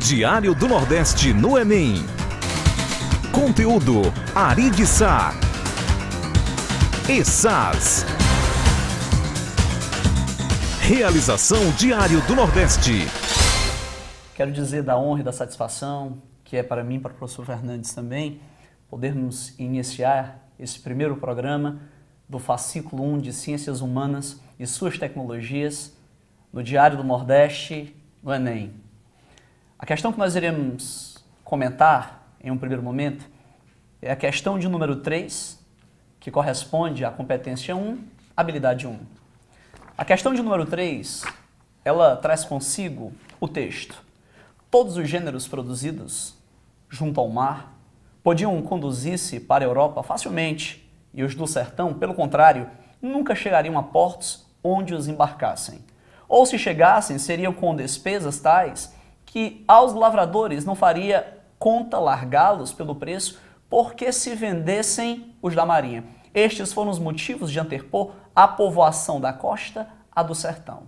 Diário do Nordeste no Enem. Conteúdo Ari de Sá. ESAS. Realização Diário do Nordeste. Quero dizer da honra e da satisfação que é para mim, para o professor Fernandes também, podermos iniciar esse primeiro programa do fascículo 1 de Ciências Humanas e suas tecnologias no Diário do Nordeste no Enem. A questão que nós iremos comentar em um primeiro momento é a questão de número 3, que corresponde à competência 1, habilidade 1. A questão de número 3, ela traz consigo o texto. Todos os gêneros produzidos junto ao mar podiam conduzir-se para a Europa facilmente, e os do sertão, pelo contrário, nunca chegariam a portos onde os embarcassem. Ou se chegassem, seriam com despesas tais que aos lavradores não faria conta largá-los pelo preço, porque se vendessem os da marinha. Estes foram os motivos de anterpor a povoação da costa à do sertão.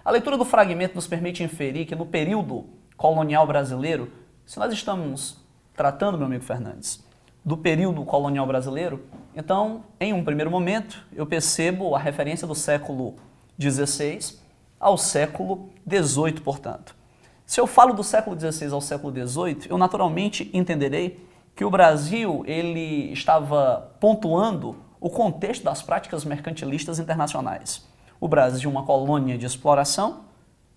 A leitura do fragmento nos permite inferir que no período colonial brasileiro, se nós estamos tratando, meu amigo Fernandes, do período colonial brasileiro, então, em um primeiro momento, eu percebo a referência do século XVI ao século XVIII, portanto. Se eu falo do século XVI ao século XVIII, eu naturalmente entenderei que o Brasil ele estava pontuando o contexto das práticas mercantilistas internacionais. O Brasil, uma colônia de exploração,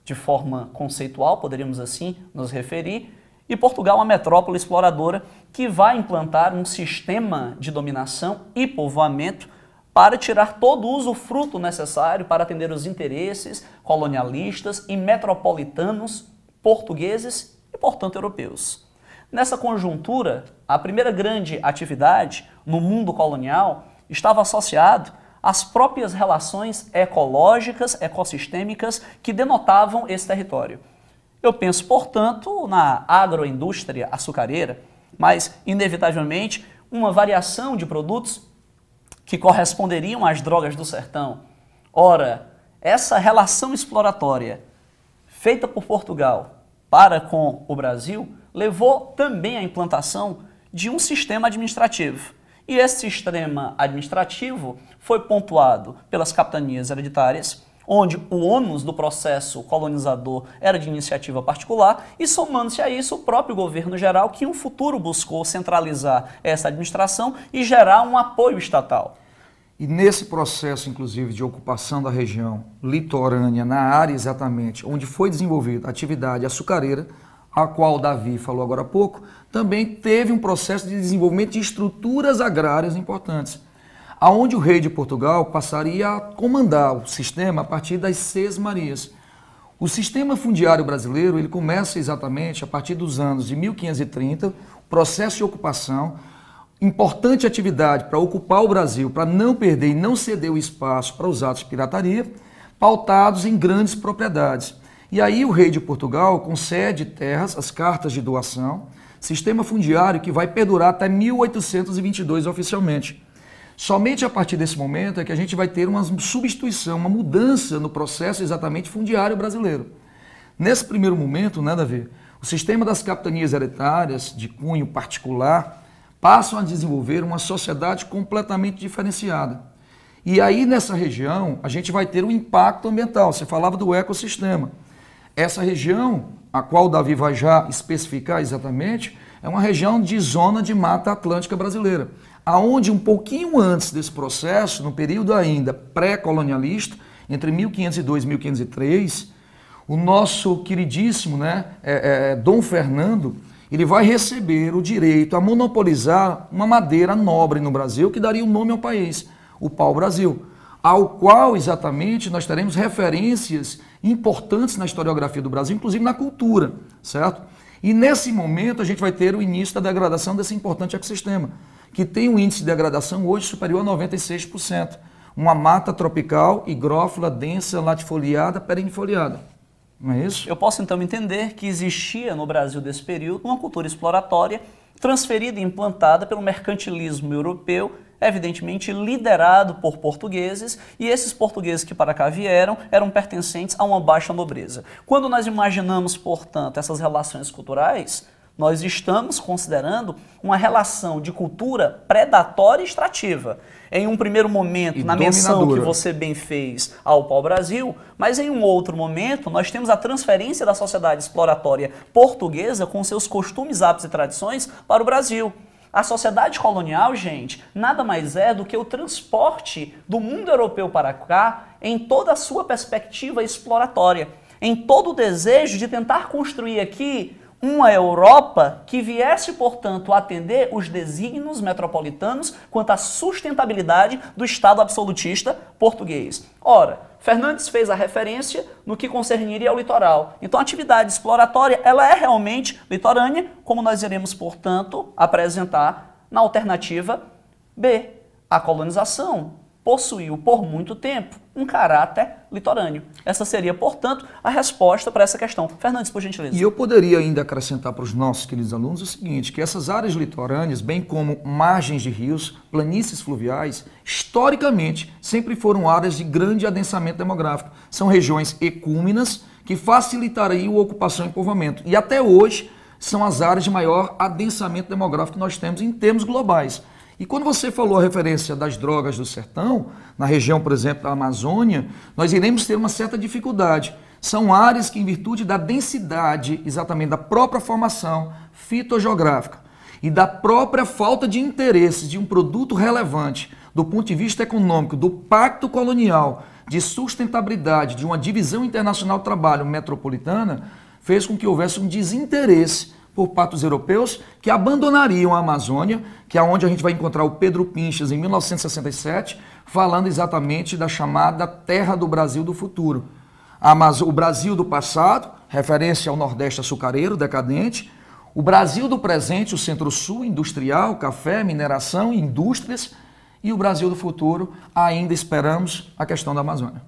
de forma conceitual, poderíamos assim nos referir, e Portugal, uma metrópole exploradora que vai implantar um sistema de dominação e povoamento para tirar todo o usufruto necessário para atender os interesses colonialistas e metropolitanos portugueses e, portanto, europeus. Nessa conjuntura, a primeira grande atividade no mundo colonial estava associado às próprias relações ecológicas, ecossistêmicas que denotavam esse território. Eu penso, portanto, na agroindústria açucareira, mas, inevitavelmente, uma variação de produtos que corresponderiam às drogas do sertão. Ora, essa relação exploratória feita por Portugal para com o Brasil levou também à implantação de um sistema administrativo. E esse sistema administrativo foi pontuado pelas capitanias hereditárias, onde o ônus do processo colonizador era de iniciativa particular, e somando-se a isso o próprio governo geral, que em um futuro buscou centralizar essa administração e gerar um apoio estatal. E nesse processo, inclusive, de ocupação da região litorânea, na área exatamente onde foi desenvolvida a atividade açucareira, a qual o Davi falou agora há pouco, também teve um processo de desenvolvimento de estruturas agrárias importantes, aonde o rei de Portugal passaria a comandar o sistema a partir das Sesmarias. O sistema fundiário brasileiro ele começa exatamente a partir dos anos de 1530, o processo de ocupação, importante atividade para ocupar o Brasil, para não perder e não ceder o espaço para os atos de pirataria, pautados em grandes propriedades. E aí o rei de Portugal concede terras, as cartas de doação, sistema fundiário que vai perdurar até 1822 oficialmente. Somente a partir desse momento é que a gente vai ter uma substituição, uma mudança no processo exatamente fundiário brasileiro. Nesse primeiro momento, né, Davi, o sistema das capitanias hereditárias de cunho particular passam a desenvolver uma sociedade completamente diferenciada. E aí nessa região a gente vai ter um impacto ambiental, você falava do ecossistema. Essa região, a qual o Davi vai já especificar exatamente, é uma região de zona de mata atlântica brasileira, aonde um pouquinho antes desse processo, no período ainda pré-colonialista, entre 1502 e 1503, o nosso queridíssimo Dom Fernando, ele vai receber o direito a monopolizar uma madeira nobre no Brasil, que daria o nome ao país, o pau-brasil, ao qual exatamente nós teremos referências importantes na historiografia do Brasil, inclusive na cultura, certo? E nesse momento a gente vai ter o início da degradação desse importante ecossistema, que tem um índice de degradação hoje superior a 96%. Uma mata tropical, higrófila, densa, latifoliada, perennifoliada. Não é isso? Eu posso então entender que existia no Brasil desse período uma cultura exploratória transferida e implantada pelo mercantilismo europeu evidentemente liderado por portugueses, e esses portugueses que para cá vieram eram pertencentes a uma baixa nobreza. Quando nós imaginamos, portanto, essas relações culturais, nós estamos considerando uma relação de cultura predatória e extrativa. Em um primeiro momento, na menção que você bem fez ao pau-brasil, mas em um outro momento, nós temos a transferência da sociedade exploratória portuguesa com seus costumes, hábitos e tradições para o Brasil. A sociedade colonial, gente, nada mais é do que o transporte do mundo europeu para cá em toda a sua perspectiva exploratória, em todo o desejo de tentar construir aqui uma Europa que viesse, portanto, a atender os desígnios metropolitanos quanto à sustentabilidade do Estado absolutista português. Ora, Fernandes fez a referência no que concerniria ao litoral. Então, a atividade exploratória, ela é realmente litorânea, como nós iremos, portanto, apresentar na alternativa B. A colonização possuiu por muito tempo um caráter litorâneo. Essa seria, portanto, a resposta para essa questão. Fernandes, por gentileza. E eu poderia ainda acrescentar para os nossos queridos alunos o seguinte, que essas áreas litorâneas, bem como margens de rios, planícies fluviais, historicamente sempre foram áreas de grande adensamento demográfico. São regiões ecúmenas que facilitariam a ocupação e povoamento. E até hoje são as áreas de maior adensamento demográfico que nós temos em termos globais. E quando você falou a referência das drogas do sertão, na região, por exemplo, da Amazônia, nós iremos ter uma certa dificuldade. São áreas que, em virtude da densidade, exatamente da própria formação fitogeográfica e da própria falta de interesse de um produto relevante do ponto de vista econômico, do pacto colonial, de sustentabilidade, de uma divisão internacional do trabalho metropolitana, fez com que houvesse um desinteresse por parte dos europeus que abandonariam a Amazônia, que é onde a gente vai encontrar o Pedro Pinchas em 1967, falando exatamente da chamada Terra do Brasil do futuro. O Brasil do passado, referência ao Nordeste açucareiro, decadente, o Brasil do presente, o Centro-Sul, industrial, café, mineração, indústrias, e o Brasil do futuro, ainda esperamos a questão da Amazônia.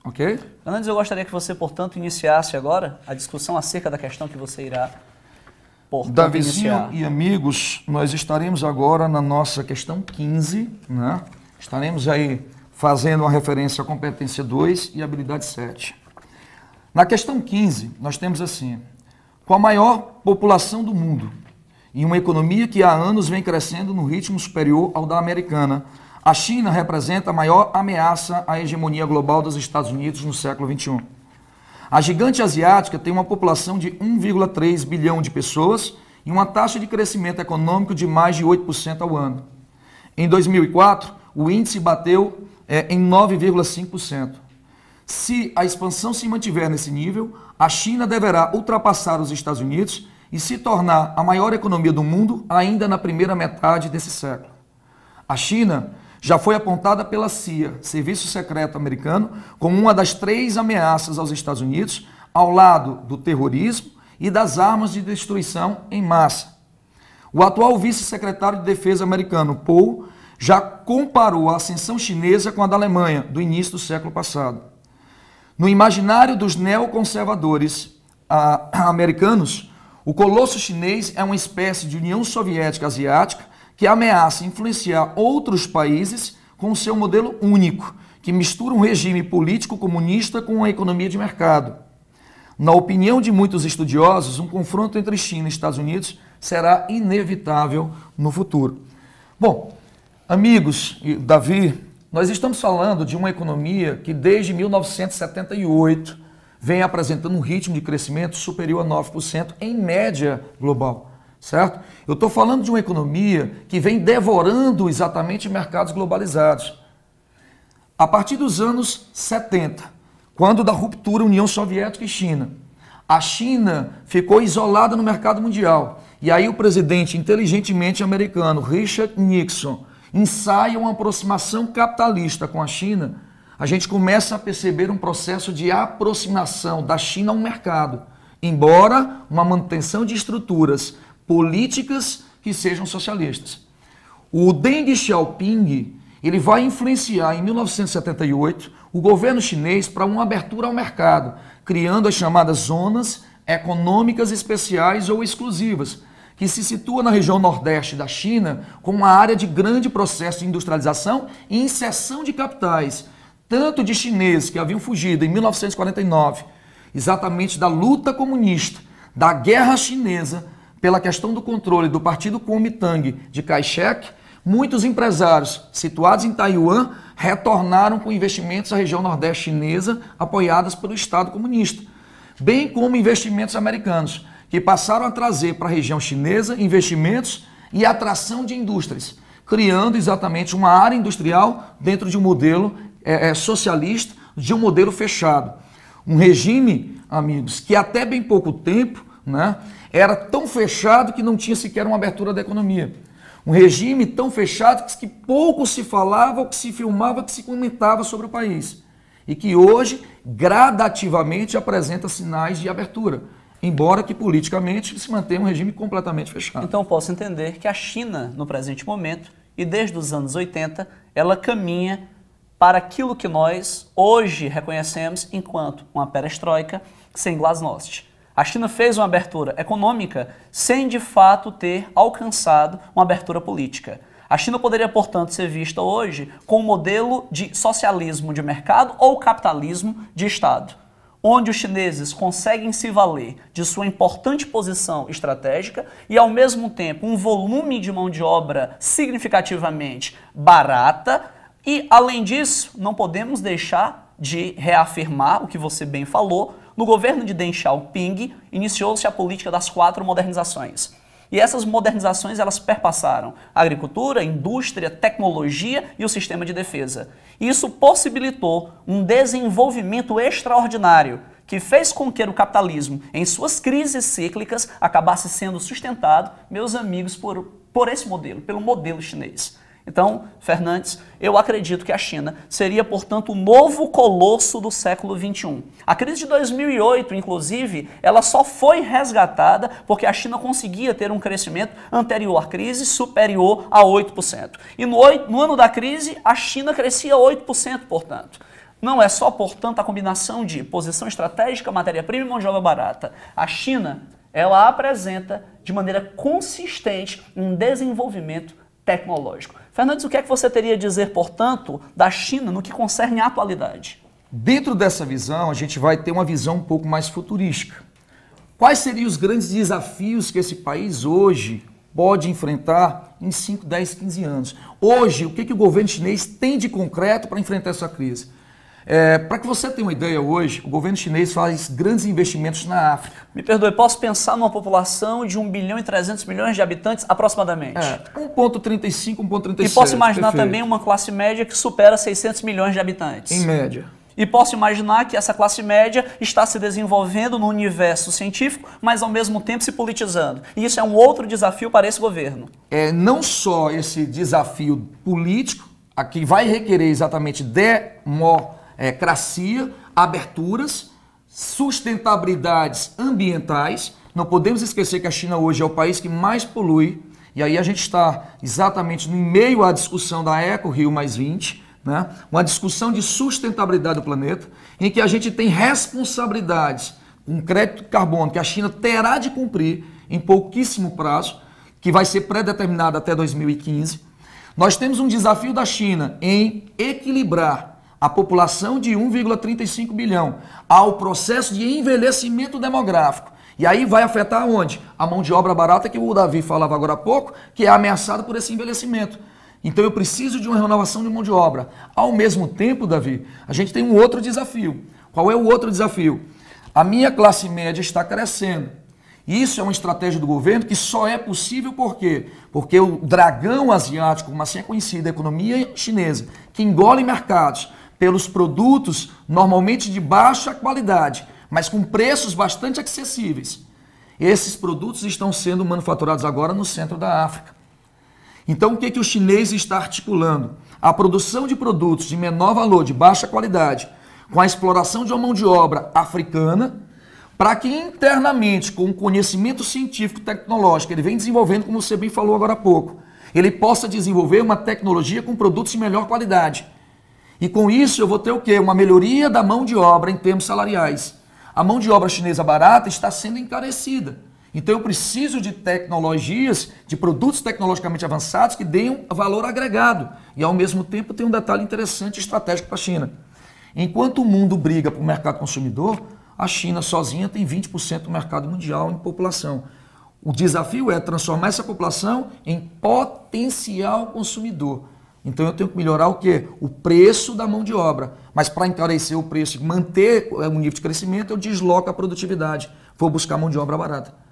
Ok? Fernandes, eu gostaria que você, portanto, iniciasse agora a discussão acerca da questão que você irá Davizinho e amigos, nós estaremos agora na nossa questão 15, né? Estaremos aí fazendo uma referência à competência 2 e habilidade 7. Na questão 15, nós temos assim, com a maior população do mundo e uma economia que há anos vem crescendo no ritmo superior ao da americana, a China representa a maior ameaça à hegemonia global dos Estados Unidos no século XXI. A gigante asiática tem uma população de 1,3 bilhão de pessoas e uma taxa de crescimento econômico de mais de 8% ao ano. Em 2004, o índice bateu em 9,5%. Se a expansão se mantiver nesse nível, a China deverá ultrapassar os Estados Unidos e se tornar a maior economia do mundo ainda na primeira metade desse século. A China já foi apontada pela CIA, Serviço Secreto Americano, como uma das 3 ameaças aos Estados Unidos, ao lado do terrorismo e das armas de destruição em massa. O atual vice-secretário de Defesa americano, Paul, já comparou a ascensão chinesa com a da Alemanha, do início do século passado. No imaginário dos neoconservadores americanos, o colosso chinês é uma espécie de União Soviética Asiática que ameaça influenciar outros países com o seu modelo único, que mistura um regime político comunista com uma economia de mercado. Na opinião de muitos estudiosos, um confronto entre China e Estados Unidos será inevitável no futuro. Bom, amigos e Davi, nós estamos falando de uma economia que desde 1978 vem apresentando um ritmo de crescimento superior a 9% em média global. Certo? Eu estou falando de uma economia que vem devorando exatamente mercados globalizados. A partir dos anos 70, quando da ruptura União Soviética e China, a China ficou isolada no mercado mundial. E aí o presidente inteligentemente americano, Richard Nixon, ensaia uma aproximação capitalista com a China. A gente começa a perceber um processo de aproximação da China ao mercado, embora uma manutenção de estruturas políticas que sejam socialistas. O Deng Xiaoping, ele vai influenciar em 1978 o governo chinês para uma abertura ao mercado, criando as chamadas zonas econômicas especiais ou exclusivas, que se situa na região nordeste da China como uma área de grande processo de industrialização e inserção de capitais, tanto de chineses que haviam fugido em 1949, exatamente da luta comunista, da guerra chinesa pela questão do controle do Partido Kuomintang de Kai-shek. Muitos empresários situados em Taiwan retornaram com investimentos à região nordeste chinesa apoiadas pelo Estado comunista, bem como investimentos americanos, que passaram a trazer para a região chinesa investimentos e atração de indústrias, criando exatamente uma área industrial dentro de um modelo socialista, de um modelo fechado. Um regime, amigos, que até bem pouco tempo, né, era tão fechado que não tinha sequer uma abertura da economia. Um regime tão fechado que pouco se falava, que se filmava, que se comentava sobre o país. E que hoje, gradativamente, apresenta sinais de abertura, embora que politicamente se mantenha um regime completamente fechado. Então eu posso entender que a China, no presente momento, e desde os anos 80, ela caminha para aquilo que nós hoje reconhecemos enquanto uma perestroika sem glasnost. A China fez uma abertura econômica sem, de fato, ter alcançado uma abertura política. A China poderia, portanto, ser vista hoje como um modelo de socialismo de mercado ou capitalismo de Estado, onde os chineses conseguem se valer de sua importante posição estratégica e, ao mesmo tempo, um volume de mão de obra significativamente barata. E, além disso, não podemos deixar de reafirmar o que você bem falou. No governo de Deng Xiaoping, iniciou-se a política das 4 modernizações. E essas modernizações elas perpassaram a agricultura, a indústria, tecnologia e o sistema de defesa. Isso possibilitou um desenvolvimento extraordinário que fez com que o capitalismo, em suas crises cíclicas, acabasse sendo sustentado, meus amigos, por esse modelo, pelo modelo chinês. Então, Fernandes, eu acredito que a China seria, portanto, o novo colosso do século XXI. A crise de 2008, inclusive, ela só foi resgatada porque a China conseguia ter um crescimento anterior à crise superior a 8%. E no ano da crise, a China crescia 8%, portanto. Não é só, portanto, a combinação de posição estratégica, matéria-prima e mão de obra barata. A China, ela apresenta de maneira consistente um desenvolvimento tecnológico. Fernandes, o que é que você teria a dizer, portanto, da China no que concerne à atualidade? Dentro dessa visão, a gente vai ter uma visão um pouco mais futurística. Quais seriam os grandes desafios que esse país hoje pode enfrentar em 5, 10, 15 anos? Hoje, o que o governo chinês tem de concreto para enfrentar essa crise? Para que você tenha uma ideia hoje, o governo chinês faz grandes investimentos na África. Me perdoe, posso pensar numa população de 1 bilhão e 300 milhões de habitantes aproximadamente? 1,35, 1,37. E posso imaginar perfeito. Também uma classe média que supera 600 milhões de habitantes? Em média. E posso imaginar que essa classe média está se desenvolvendo no universo científico, mas ao mesmo tempo se politizando. E isso é um outro desafio para esse governo. Não só esse desafio político, que vai requerer exatamente democracia, aberturas, sustentabilidades ambientais. Não podemos esquecer que a China hoje é o país que mais polui, e aí a gente está exatamente no meio à discussão da Eco Rio +20, né? Uma discussão de sustentabilidade do planeta, em que a gente tem responsabilidades, um crédito de carbono que a China terá de cumprir em pouquíssimo prazo, que vai ser pré-determinado até 2015. Nós temos um desafio da China em equilibrar a população de 1,35 bilhão ao processo de envelhecimento demográfico. E aí vai afetar onde? A mão de obra barata que o Davi falava agora há pouco, que é ameaçada por esse envelhecimento. Então eu preciso de uma renovação de mão de obra. Ao mesmo tempo, Davi, a gente tem um outro desafio. Qual é o outro desafio? A minha classe média está crescendo. Isso é uma estratégia do governo que só é possível por quê? Porque o dragão asiático, como assim é conhecido, a economia chinesa, que engole mercados pelos produtos normalmente de baixa qualidade, mas com preços bastante acessíveis. Esses produtos estão sendo manufaturados agora no centro da África. Então o que o chinês está articulando? A produção de produtos de menor valor, de baixa qualidade, com a exploração de uma mão de obra africana, para que internamente, com o conhecimento científico e tecnológico que ele vem desenvolvendo, como você bem falou agora há pouco, ele possa desenvolver uma tecnologia com produtos de melhor qualidade. E com isso eu vou ter o quê? Uma melhoria da mão de obra em termos salariais. A mão de obra chinesa barata está sendo encarecida. Então eu preciso de tecnologias, de produtos tecnologicamente avançados que deem um valor agregado. E ao mesmo tempo tem um detalhe interessante e estratégico para a China. Enquanto o mundo briga por mercado consumidor, a China sozinha tem 20% do mercado mundial em população. O desafio é transformar essa população em potencial consumidor. Então eu tenho que melhorar o quê? O preço da mão de obra. Mas para encarecer o preço e manter o nível de crescimento, eu desloco a produtividade. Vou buscar mão de obra barata.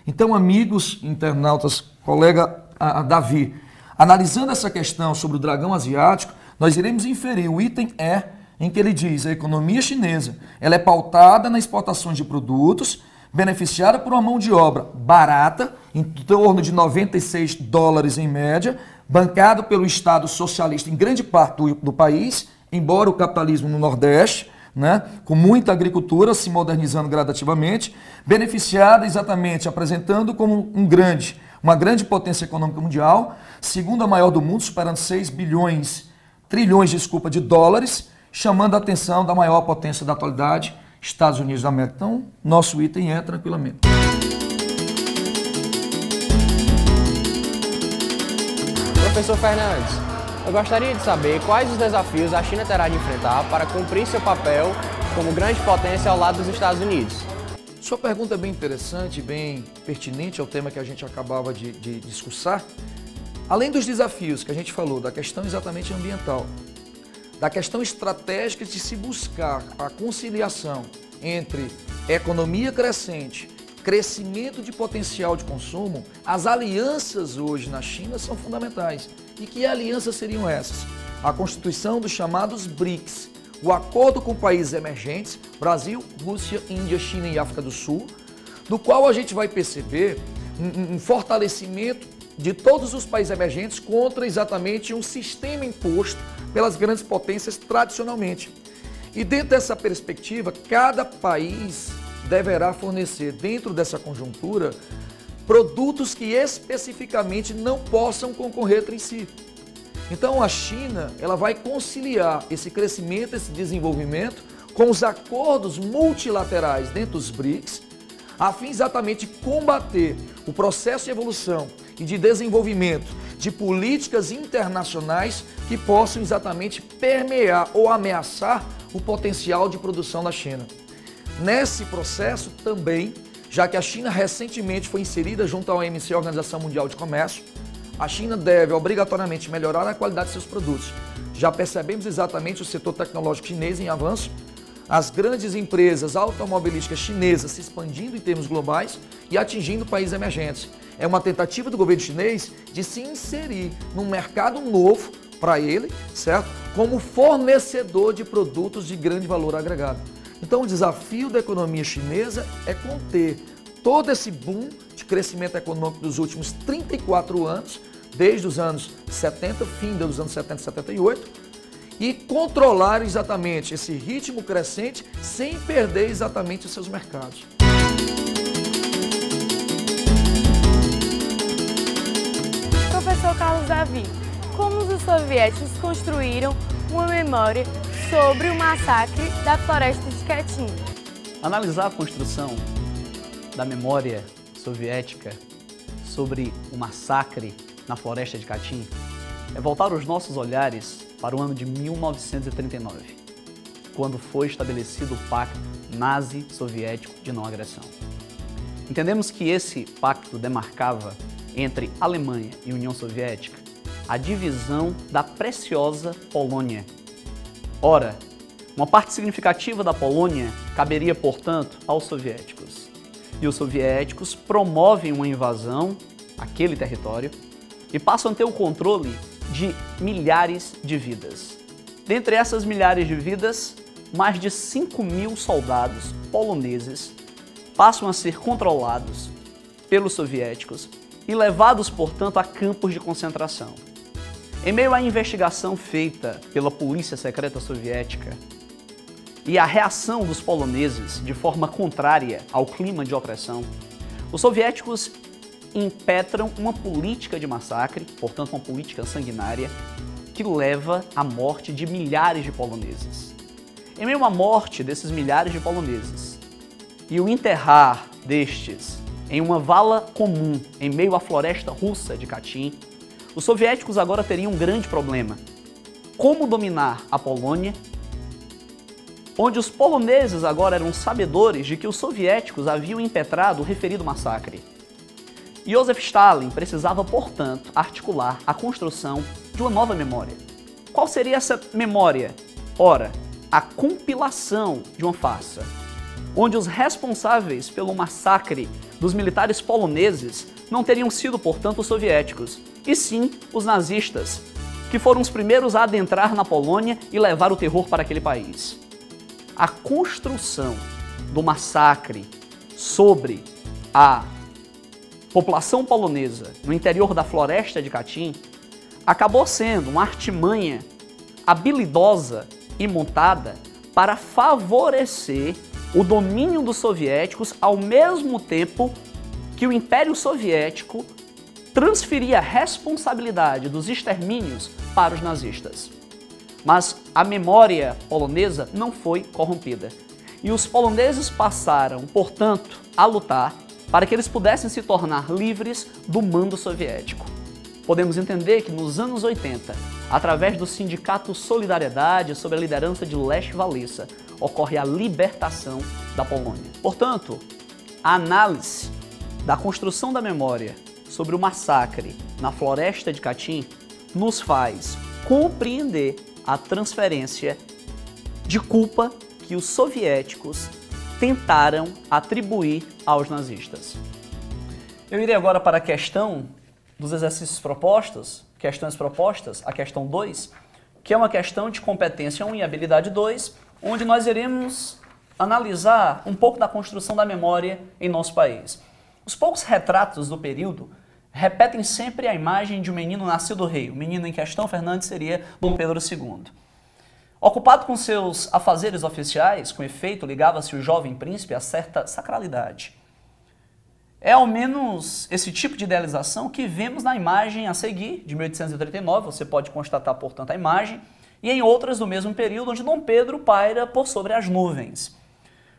Então, amigos internautas, colega Davi, analisando essa questão sobre o dragão asiático, nós iremos inferir o item E, em que ele diz a economia chinesa ela é pautada nas exportações de produtos, beneficiada por uma mão de obra barata, em torno de 96 dólares em média, bancado pelo Estado socialista em grande parte do país, embora o capitalismo no Nordeste, né, com muita agricultura se modernizando gradativamente, beneficiada exatamente, apresentando como uma grande potência econômica mundial, segunda maior do mundo, superando 6 trilhões de dólares, chamando a atenção da maior potência da atualidade, Estados Unidos da América. Então, nosso item é tranquilamente. Professor Fernandes, eu gostaria de saber quais os desafios a China terá de enfrentar para cumprir seu papel como grande potência ao lado dos Estados Unidos. Sua pergunta é bem interessante, bem pertinente ao tema que a gente acabava de discursar. Além dos desafios que a gente falou, da questão exatamente ambiental, da questão estratégica de se buscar a conciliação entre economia crescente, crescimento de potencial de consumo, as alianças hoje na China são fundamentais. E que alianças seriam essas? A constituição dos chamados BRICS, o acordo com países emergentes, Brasil, Rússia, Índia, China e África do Sul, do qual a gente vai perceber um fortalecimento de todos os países emergentes contra exatamente um sistema imposto pelas grandes potências tradicionalmente. E dentro dessa perspectiva, cada país deverá fornecer, dentro dessa conjuntura, produtos que especificamente não possam concorrer entre si. Então a China ela vai conciliar esse crescimento, esse desenvolvimento com os acordos multilaterais dentro dos BRICS, a fim exatamente de combater o processo de evolução e de desenvolvimento de políticas internacionais que possam exatamente permear ou ameaçar o potencial de produção da China. Nesse processo também, já que a China recentemente foi inserida junto à OMC, Organização Mundial de Comércio, a China deve obrigatoriamente melhorar a qualidade de seus produtos. Já percebemos exatamente o setor tecnológico chinês em avanço, as grandes empresas automobilísticas chinesas se expandindo em termos globais e atingindo países emergentes. É uma tentativa do governo chinês de se inserir num mercado novo para ele, certo? Como fornecedor de produtos de grande valor agregado. Então o desafio da economia chinesa é conter todo esse boom de crescimento econômico dos últimos 34 anos, desde os anos 70, fim dos anos 70 e 78, e controlar exatamente esse ritmo crescente sem perder exatamente os seus mercados. Professor Carlos Davi, como os soviéticos construíram uma memória sobre o massacre da floresta de Katyn? Analisar a construção da memória soviética sobre o massacre na floresta de Katyn é voltar os nossos olhares para o ano de 1939, quando foi estabelecido o Pacto Nazi-Soviético de Não Agressão. Entendemos que esse pacto demarcava entre Alemanha e União Soviética a divisão da preciosa Polônia. Ora, uma parte significativa da Polônia caberia, portanto, aos soviéticos. E os soviéticos promovem uma invasão àquele território e passam a ter o controle de milhares de vidas. Dentre essas milhares de vidas, mais de 5.000 soldados poloneses passam a ser controlados pelos soviéticos e levados, portanto, a campos de concentração. Em meio à investigação feita pela polícia secreta soviética e à reação dos poloneses de forma contrária ao clima de opressão, os soviéticos impetram uma política de massacre, portanto uma política sanguinária, que leva à morte de milhares de poloneses. Em meio à morte desses milhares de poloneses e o enterrar destes em uma vala comum em meio à floresta russa de Katyn, os soviéticos agora teriam um grande problema: como dominar a Polônia, onde os poloneses agora eram sabedores de que os soviéticos haviam impetrado o referido massacre. Joseph Stalin precisava, portanto, articular a construção de uma nova memória. Qual seria essa memória? Ora, a compilação de uma farsa, onde os responsáveis pelo massacre dos militares poloneses não teriam sido, portanto, os soviéticos, e sim os nazistas, que foram os primeiros a adentrar na Polônia e levar o terror para aquele país. A construção do massacre sobre a população polonesa no interior da floresta de Katyn acabou sendo uma artimanha habilidosa e montada para favorecer o domínio dos soviéticos, ao mesmo tempo que o Império Soviético transferia a responsabilidade dos extermínios para os nazistas. Mas a memória polonesa não foi corrompida. E os poloneses passaram, portanto, a lutar para que eles pudessem se tornar livres do mando soviético. Podemos entender que nos anos 80, através do Sindicato Solidariedade, sob a liderança de Lech Wałęsa, ocorre a libertação da Polônia. Portanto, a análise da construção da memória sobre o massacre na floresta de Katyn nos faz compreender a transferência de culpa que os soviéticos tentaram atribuir aos nazistas. Eu irei agora para a questão dos exercícios propostos, questões propostas, a questão 2, que é uma questão de competência 1 e habilidade 2, onde nós iremos analisar um pouco da construção da memória em nosso país. Os poucos retratos do período repetem sempre a imagem de um menino nascido rei. O menino em questão, Fernandes, seria Dom Pedro II. Ocupado com seus afazeres oficiais, com efeito ligava-se o jovem príncipe a certa sacralidade. É ao menos esse tipo de idealização que vemos na imagem a seguir, de 1839, você pode constatar, portanto, a imagem, e em outras do mesmo período, onde Dom Pedro paira por sobre as nuvens.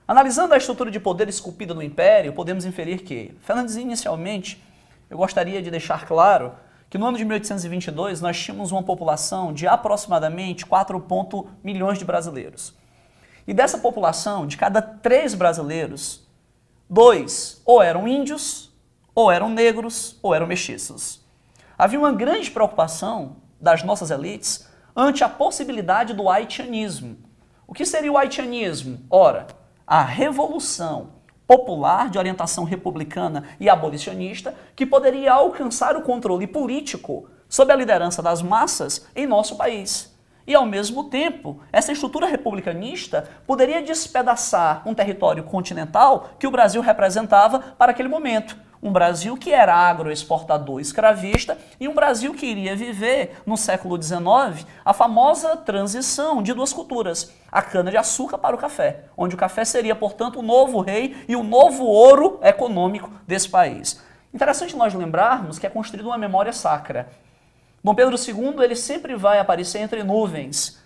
Analisando a estrutura de poder esculpida no Império, podemos inferir que, Fernandes, inicialmente, eu gostaria de deixar claro que no ano de 1822 nós tínhamos uma população de aproximadamente 4 milhões de brasileiros. E dessa população, de cada 3 brasileiros, 2 ou eram índios, ou eram negros, ou eram mestiços. Havia uma grande preocupação das nossas elites ante a possibilidade do haitianismo. O que seria o haitianismo? Ora, a revolução popular de orientação republicana e abolicionista que poderia alcançar o controle político sob a liderança das massas em nosso país. E, ao mesmo tempo, essa estrutura republicanista poderia despedaçar um território continental que o Brasil representava para aquele momento. Um Brasil que era agroexportador escravista e um Brasil que iria viver, no século XIX, a famosa transição de 2 culturas, a cana-de-açúcar para o café, onde o café seria, portanto, o novo rei e o novo ouro econômico desse país. Interessante nós lembrarmos que é construída uma memória sacra. Dom Pedro II ele sempre vai aparecer entre nuvens.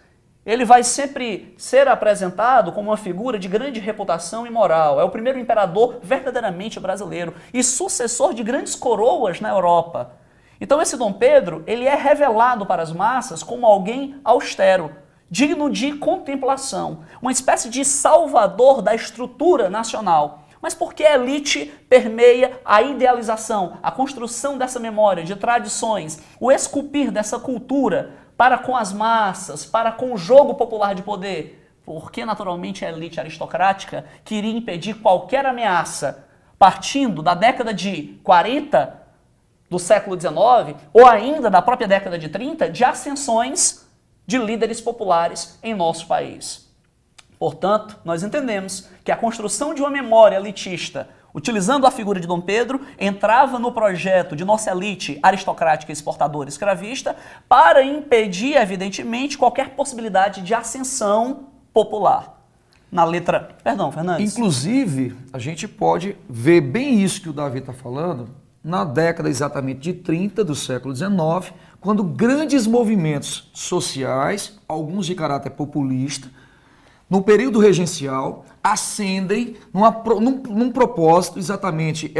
Ele vai sempre ser apresentado como uma figura de grande reputação e moral. É o primeiro imperador verdadeiramente brasileiro e sucessor de grandes coroas na Europa. Então esse Dom Pedro, ele é revelado para as massas como alguém austero, digno de contemplação, uma espécie de salvador da estrutura nacional. Mas porque a elite permeia a idealização, a construção dessa memória de tradições, o esculpir dessa cultura para com as massas, para com o jogo popular de poder, porque naturalmente a elite aristocrática queria impedir qualquer ameaça, partindo da década de 40 do século XIX, ou ainda da própria década de 30, de ascensões de líderes populares em nosso país. Portanto, nós entendemos que a construção de uma memória elitista, utilizando a figura de Dom Pedro, entrava no projeto de nossa elite aristocrática exportadora escravista para impedir, evidentemente, qualquer possibilidade de ascensão popular. Na letra... Perdão, Fernandes. Inclusive, a gente pode ver bem isso que o Davi está falando na década exatamente de 30 do século XIX, quando grandes movimentos sociais, alguns de caráter populista, no período regencial, ascendem num propósito exatamente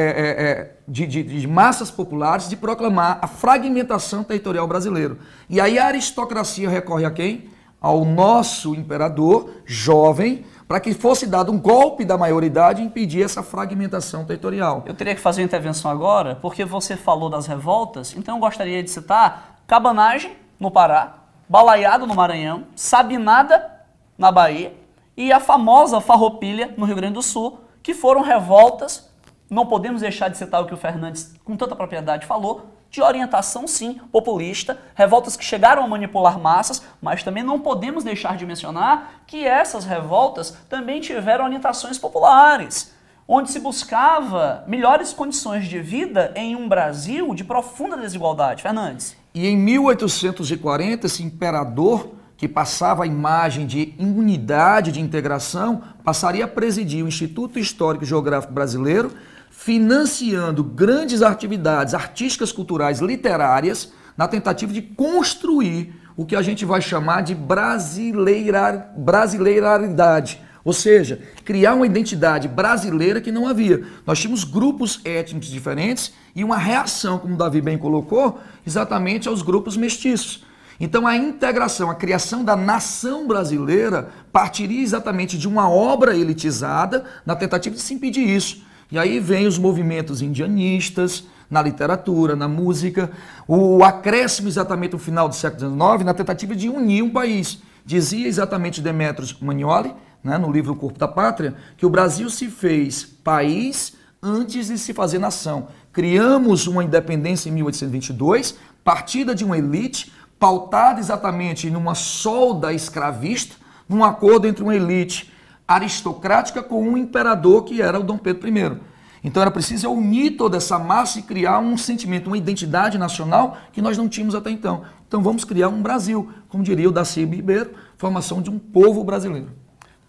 de massas populares de proclamar a fragmentação territorial brasileira. E aí a aristocracia recorre a quem? Ao nosso imperador jovem, para que fosse dado um golpe da maioridade e impedir essa fragmentação territorial. Eu teria que fazer uma intervenção agora, porque você falou das revoltas, então eu gostaria de citar Cabanagem, no Pará, Balaiado, no Maranhão, Sabinada, na Bahia, e a famosa Farroupilha, no Rio Grande do Sul, que foram revoltas, não podemos deixar de citar o que o Fernandes com tanta propriedade falou, de orientação, sim, populista, revoltas que chegaram a manipular massas, mas também não podemos deixar de mencionar que essas revoltas também tiveram orientações populares, onde se buscava melhores condições de vida em um Brasil de profunda desigualdade. Fernandes. E em 1840, esse imperador, que passava a imagem de unidade, de integração, passaria a presidir o Instituto Histórico e Geográfico Brasileiro, financiando grandes atividades artísticas, culturais, literárias, na tentativa de construir o que a gente vai chamar de brasileiridade, ou seja, criar uma identidade brasileira que não havia. Nós tínhamos grupos étnicos diferentes e uma reação, como o Davi bem colocou, exatamente aos grupos mestiços. Então a integração, a criação da nação brasileira partiria exatamente de uma obra elitizada na tentativa de se impedir isso. E aí vem os movimentos indianistas, na literatura, na música, o acréscimo exatamente no final do século XIX, na tentativa de unir um país. Dizia exatamente Demetrios Magnoli, né, no livro O Corpo da Pátria, que o Brasil se fez país antes de se fazer nação. Criamos uma independência em 1822, partida de uma elite, pautada exatamente numa solda escravista, num acordo entre uma elite aristocrática com um imperador que era o Dom Pedro I. Então era preciso unir toda essa massa e criar um sentimento, uma identidade nacional que nós não tínhamos até então. Então vamos criar um Brasil, como diria o Darcy Ribeiro, formação de um povo brasileiro.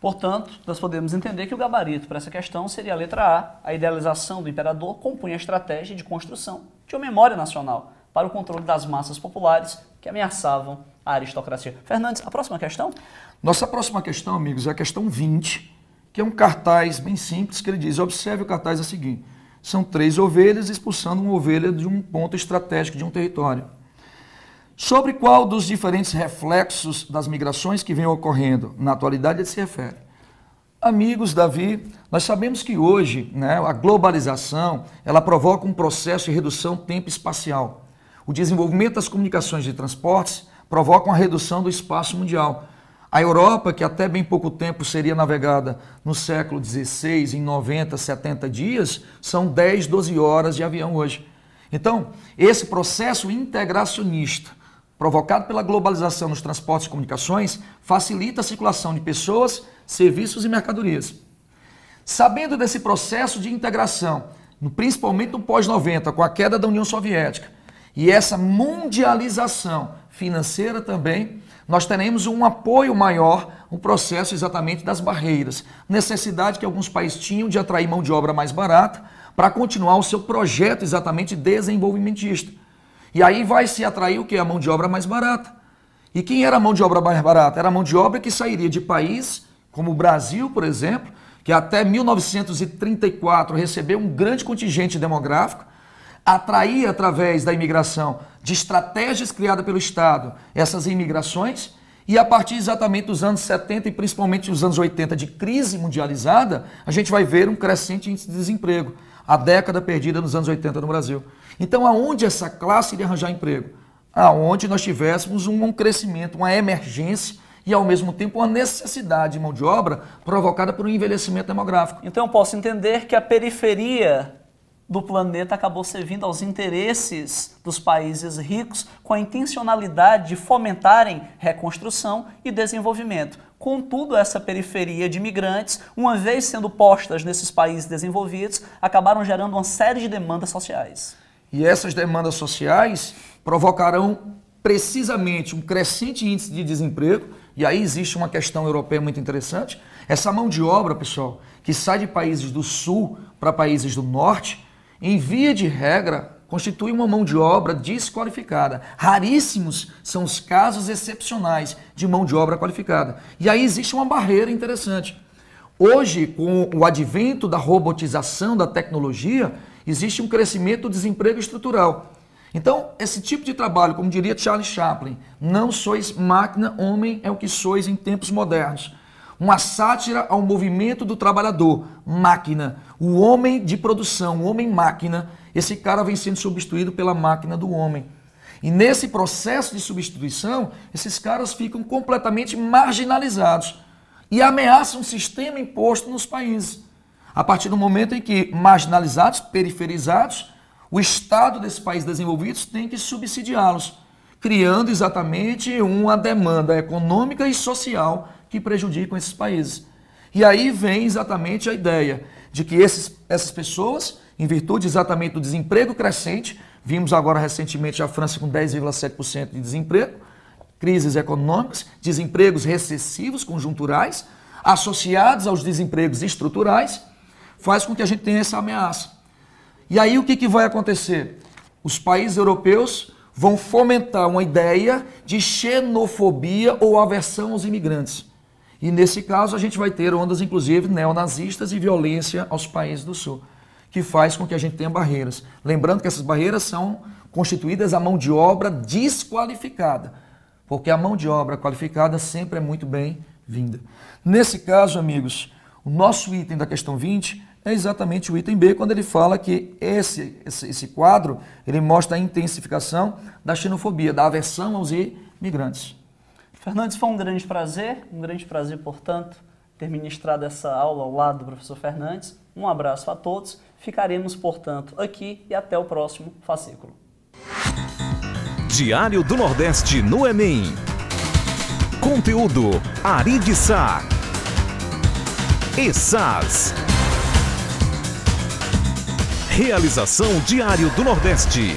Portanto, nós podemos entender que o gabarito para essa questão seria a letra A idealização do imperador compunha a estratégia de construção de uma memória nacional para o controle das massas populares que ameaçavam a aristocracia. Fernandes, a próxima questão? Nossa próxima questão, amigos, é a questão 20, que é um cartaz bem simples, que ele diz, observe o cartaz é o seguinte, são 3 ovelhas expulsando uma ovelha de um ponto estratégico de um território. Sobre qual dos diferentes reflexos das migrações que vêm ocorrendo na atualidade ele se refere? Amigos, Davi, nós sabemos que hoje, né, a globalização ela provoca um processo de redução tempo-espacial. O desenvolvimento das comunicações de transportes provoca uma redução do espaço mundial. A Europa, que até bem pouco tempo seria navegada no século XVI, em 90, 70 dias, são 10, 12 horas de avião hoje. Então, esse processo integracionista, provocado pela globalização nos transportes e comunicações, facilita a circulação de pessoas, serviços e mercadorias. Sabendo desse processo de integração, principalmente no pós-90, com a queda da União Soviética, e essa mundialização financeira também, nós teremos um apoio maior, um processo exatamente das barreiras. Necessidade que alguns países tinham de atrair mão de obra mais barata para continuar o seu projeto exatamente desenvolvimentista. E aí vai se atrair o que? A mão de obra mais barata. E quem era a mão de obra mais barata? Era a mão de obra que sairia de país, como o Brasil, por exemplo, que até 1934 recebeu um grande contingente demográfico, atrair através da imigração, de estratégias criadas pelo Estado, essas imigrações, e a partir exatamente dos anos 70 e principalmente dos anos 80 de crise mundializada, a gente vai ver um crescente índice de desemprego, a década perdida nos anos 80 no Brasil. Então, aonde essa classe iria arranjar emprego? Aonde nós tivéssemos um crescimento, uma emergência e, ao mesmo tempo, uma necessidade de mão de obra provocada por um envelhecimento demográfico. Então, eu posso entender que a periferia do planeta acabou servindo aos interesses dos países ricos com a intencionalidade de fomentarem reconstrução e desenvolvimento. Contudo, essa periferia de imigrantes, uma vez sendo postas nesses países desenvolvidos, acabaram gerando uma série de demandas sociais. E essas demandas sociais provocarão precisamente um crescente índice de desemprego, e aí existe uma questão europeia muito interessante. Essa mão de obra, pessoal, que sai de países do sul para países do norte, em via de regra, constitui uma mão de obra desqualificada. Raríssimos são os casos excepcionais de mão de obra qualificada. E aí existe uma barreira interessante. Hoje, com o advento da robotização, da tecnologia, existe um crescimento do desemprego estrutural. Então, esse tipo de trabalho, como diria Charles Chaplin, não sois máquina, homem é o que sois em tempos modernos. Uma sátira ao movimento do trabalhador, máquina, o homem de produção, o homem máquina, esse cara vem sendo substituído pela máquina do homem. E nesse processo de substituição, esses caras ficam completamente marginalizados e ameaçam o sistema imposto nos países. A partir do momento em que marginalizados, periferizados, o Estado desses países desenvolvidos tem que subsidiá-los, criando exatamente uma demanda econômica e social que prejudicam esses países. E aí vem exatamente a ideia de que essas pessoas, em virtude exatamente do desemprego crescente, vimos agora recentemente a França com 10,7% de desemprego, crises econômicas, desempregos recessivos, conjunturais, associados aos desempregos estruturais, faz com que a gente tenha essa ameaça. E aí o que vai acontecer? Os países europeus vão fomentar uma ideia de xenofobia ou aversão aos imigrantes. E nesse caso a gente vai ter ondas inclusive neonazistas e violência aos países do sul, que faz com que a gente tenha barreiras. Lembrando que essas barreiras são constituídas a mão de obra desqualificada, porque a mão de obra qualificada sempre é muito bem-vinda. Nesse caso, amigos, o nosso item da questão 20 é exatamente o item B, quando ele fala que esse quadro ele mostra a intensificação da xenofobia, da aversão aos imigrantes. Fernandes, foi um grande prazer, portanto, ter ministrado essa aula ao lado do professor Fernandes. Um abraço a todos, ficaremos, portanto, aqui e até o próximo fascículo. Diário do Nordeste no Enem. Conteúdo: Ari Sá, ESAS. Realização Diário do Nordeste.